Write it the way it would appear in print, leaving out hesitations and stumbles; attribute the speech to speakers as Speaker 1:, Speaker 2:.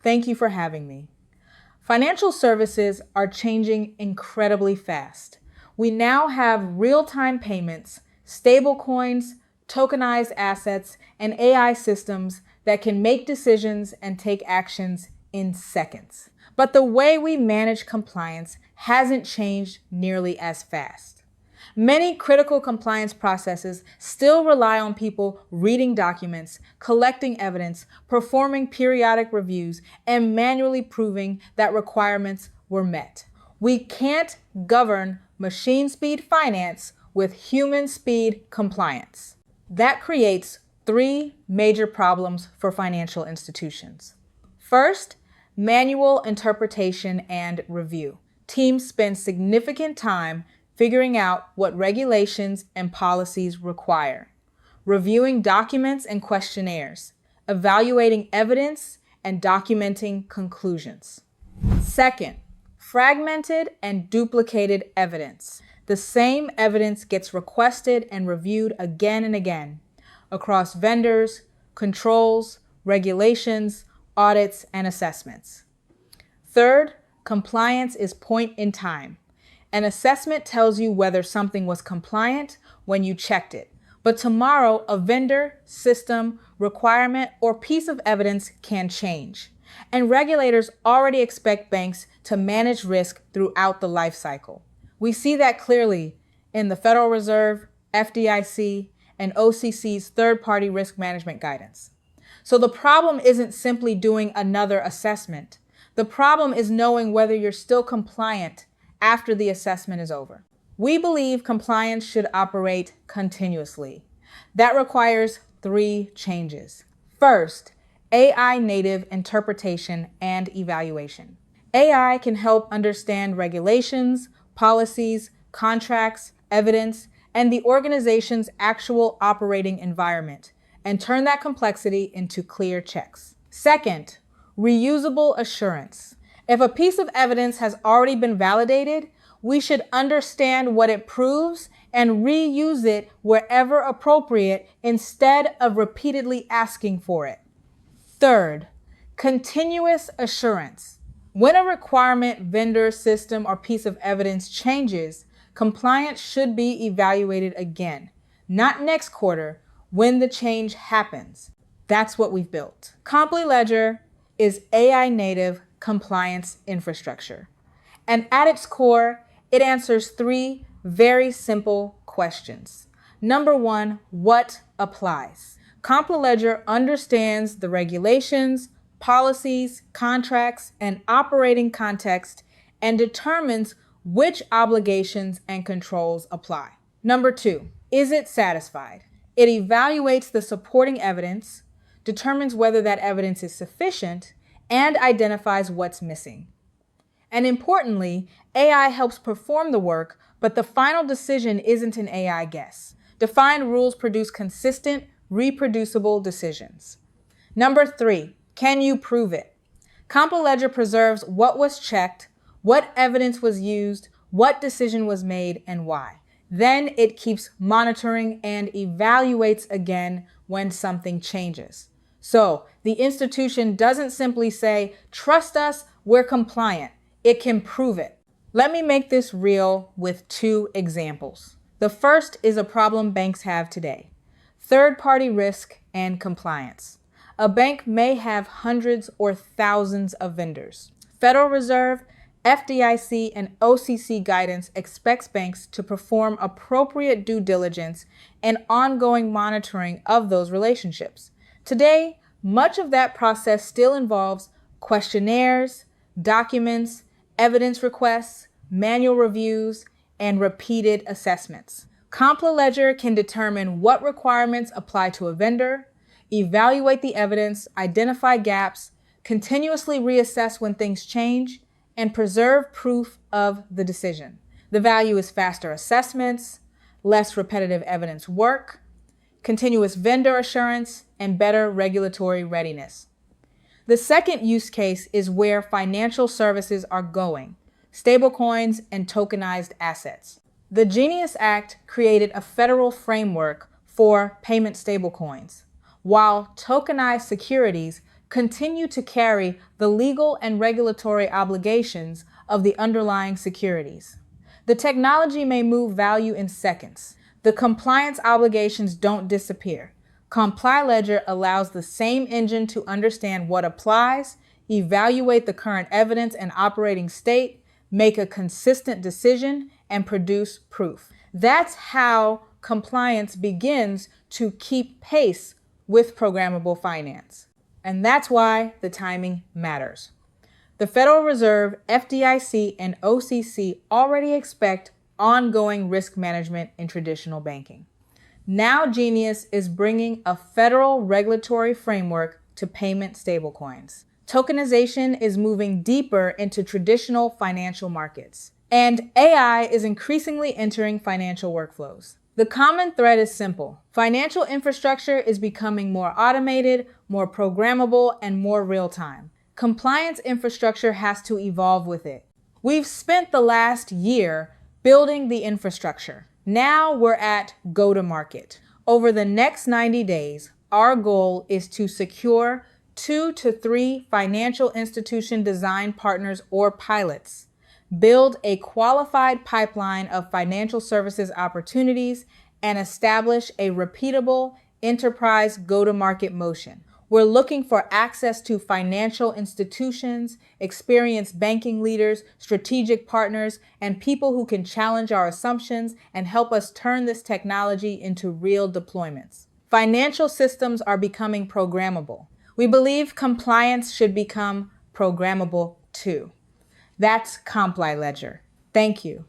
Speaker 1: Thank you for having me. Financial services are changing incredibly fast. We now have real-time payments, stablecoins, tokenized assets, and AI systems that can make decisions and take actions in seconds. But the way we manage compliance hasn't changed nearly as fast. Many critical compliance processes still rely on people reading documents, collecting evidence, performing periodic reviews, and manually proving that requirements were met. We can't govern machine speed finance with human speed compliance. That creates three major problems for financial institutions. First, manual interpretation and review. Teams spend significant time figuring out what regulations and policies require, reviewing documents and questionnaires, evaluating evidence, and documenting conclusions. Second, fragmented and duplicated evidence. The same evidence gets requested and reviewed again and again across vendors, controls, regulations, audits, and assessments. Third, compliance is point in time. An assessment tells you whether something was compliant when you checked it. But tomorrow, a vendor, system, requirement, or piece of evidence can change. And regulators already expect banks to manage risk throughout the life cycle. We see that clearly in the Federal Reserve, FDIC, and OCC's third-party risk management guidance. So the problem isn't simply doing another assessment. The problem is knowing whether you're still compliant after the assessment is over. We believe compliance should operate continuously. That requires three changes. First, AI native interpretation and evaluation. AI can help understand regulations, policies, contracts, evidence, and the organization's actual operating environment, and turn that complexity into clear checks. Second, reusable assurance. If a piece of evidence has already been validated, we should understand what it proves and reuse it wherever appropriate instead of repeatedly asking for it. Third, continuous assurance. When a requirement, vendor, system, or piece of evidence changes, compliance should be evaluated again, not next quarter when the change happens. That's what we've built. CompliLedger is AI native compliance infrastructure. And at its core, it answers three very simple questions. Number one, what applies? CompliLedger understands the regulations, policies, contracts, and operating context and determines which obligations and controls apply. Number two, is it satisfied? It evaluates the supporting evidence, determines whether that evidence is sufficient, and identifies what's missing. And importantly, AI helps perform the work, but the final decision isn't an AI guess. Defined rules produce consistent, reproducible decisions. Number three, can you prove it? CompliLedger preserves what was checked, what evidence was used, what decision was made, and why. Then it keeps monitoring and evaluates again when something changes. So the institution doesn't simply say, trust us, we're compliant. It can prove it. Let me make this real with two examples. The first is a problem banks have today: third-party risk and compliance. A bank may have hundreds or thousands of vendors. Federal Reserve, FDIC, and OCC guidance expects banks to perform appropriate due diligence and ongoing monitoring of those relationships. Today, much of that process still involves questionnaires, documents, evidence requests, manual reviews, and repeated assessments. CompliLedger can determine what requirements apply to a vendor, evaluate the evidence, identify gaps, continuously reassess when things change, and preserve proof of the decision. The value is faster assessments, less repetitive evidence work, continuous vendor assurance, and better regulatory readiness. The second use case is where financial services are going: stablecoins and tokenized assets. The Genius Act created a federal framework for payment stablecoins, while tokenized securities continue to carry the legal and regulatory obligations of the underlying securities. The technology may move value in seconds. The compliance obligations don't disappear. CompliLedger allows the same engine to understand what applies, evaluate the current evidence and operating state, make a consistent decision, and produce proof. That's how compliance begins to keep pace with programmable finance. And that's why the timing matters. The Federal Reserve, FDIC, and OCC already expect ongoing risk management in traditional banking. Now Genius is bringing a federal regulatory framework to payment stablecoins. Tokenization is moving deeper into traditional financial markets. And AI is increasingly entering financial workflows. The common thread is simple. Financial infrastructure is becoming more automated, more programmable, and more real-time. Compliance infrastructure has to evolve with it. We've spent the last year building the infrastructure. Now we're at go-to-market. Over the next 90 days, our goal is to secure 2 to 3 financial institution design partners or pilots, build a qualified pipeline of financial services opportunities, and establish a repeatable enterprise go-to-market motion. We're looking for access to financial institutions, experienced banking leaders, strategic partners, and people who can challenge our assumptions and help us turn this technology into real deployments. Financial systems are becoming programmable. We believe compliance should become programmable too. That's CompliLedger. Thank you.